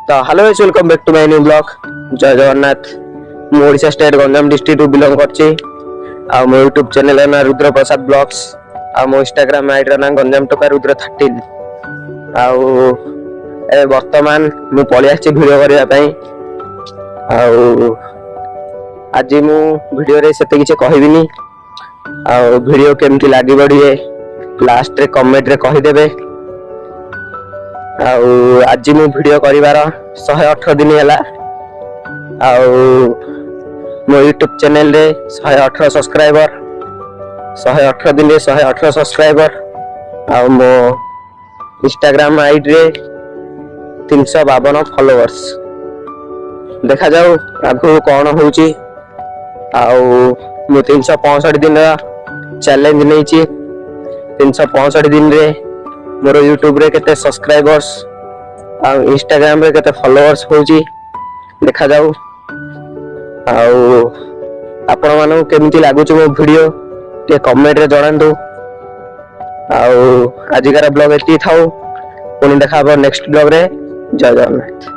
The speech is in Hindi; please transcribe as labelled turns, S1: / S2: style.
S1: तो hello guys, welcome back to my new blog. जय जगन्नाथ। मु ओडिशा स्टेट गंजाम डिस्ट्रिक्ट रु बिलोंग करछि। आ मो YouTube चैनल ना रुद्र प्रसाद ब्लॉग्स। आ मो Instagram आईडी ना गंजाम टोका रुद्र 13। आ ए वर्तमान मु पळि आछि वीडियो करिया पई। आ आज मु वीडियो रे सेते किछ कहबिनी। आ वीडियो केमति लागि बढिए लास्ट रे कमेंट रे कहि देबे। आज मु वीडियो करिवार 118 दिन हैला। मो YouTube चैनल रे 118 सब्सक्राइबर, 118 दिन रे 118 सब्सक्राइबर। मो Instagram आईडी रे 352 फॉलोअर्स। देखा जाऊ आगु कौन होउची। मु 365 दिन चैलेंज नैची। 365 दिन रे मोर YouTube रे केते सब्सक्राइबर्स आ Instagram रे केते फॉलोअर्स होउची देखा जाऊ। आपण मानू केमिति लागुची मो वीडियो ते कमेंट रे जणांतु। आजिकार ब्लॉग एति थाउ, पुणी देखा नेक्स्ट ब्लॉग रे। जय जगन्नाथ।